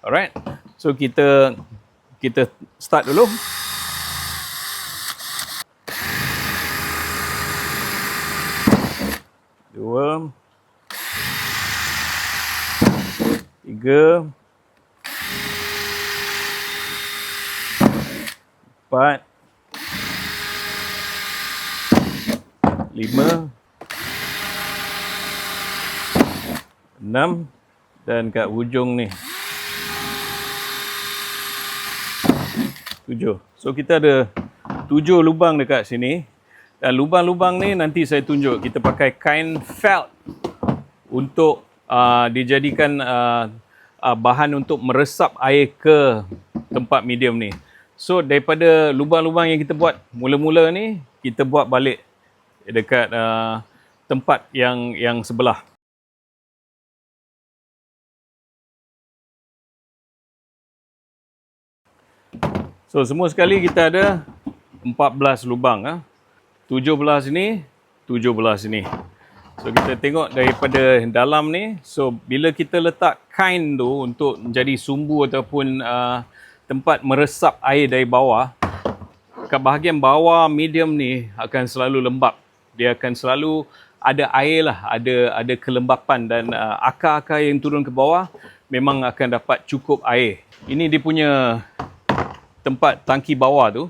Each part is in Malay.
Alright. So kita start dulu. Dua, tiga, empat, lima, enam, dan kat hujung ni 7. So kita ada 7 lubang dekat sini. Dan lubang-lubang ni nanti saya tunjuk. Kita pakai kain felt untuk dijadikan bahan untuk meresap air ke tempat medium ni. So daripada lubang-lubang yang kita buat mula-mula ni, kita buat balik dekat tempat yang sebelah. So semua sekali kita ada 14 lubang. 17 ni, 17 ni. So kita tengok daripada dalam ni. So bila kita letak kain tu untuk menjadi sumbu ataupun tempat meresap air dari bawah, kat bahagian bawah medium ni akan selalu lembap. Dia akan selalu ada air lah, ada kelembapan, dan akar-akar yang turun ke bawah memang akan dapat cukup air. Ini dia punya tempat tangki bawah tu,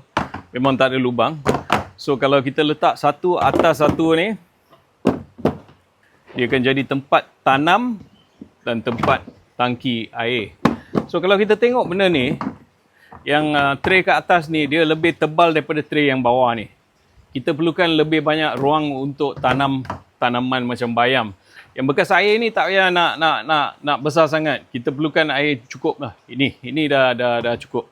memang tak ada lubang. So kalau kita letak satu atas satu ni, dia akan jadi tempat tanam dan tempat tangki air. So kalau kita tengok benda ni, yang tray kat atas ni dia lebih tebal daripada tray yang bawah ni. Kita perlukan lebih banyak ruang untuk tanam tanaman macam bayam. Yang bekas air ni tak payah nak besar sangat. Kita perlukan air cukup lah. Ini dah cukup.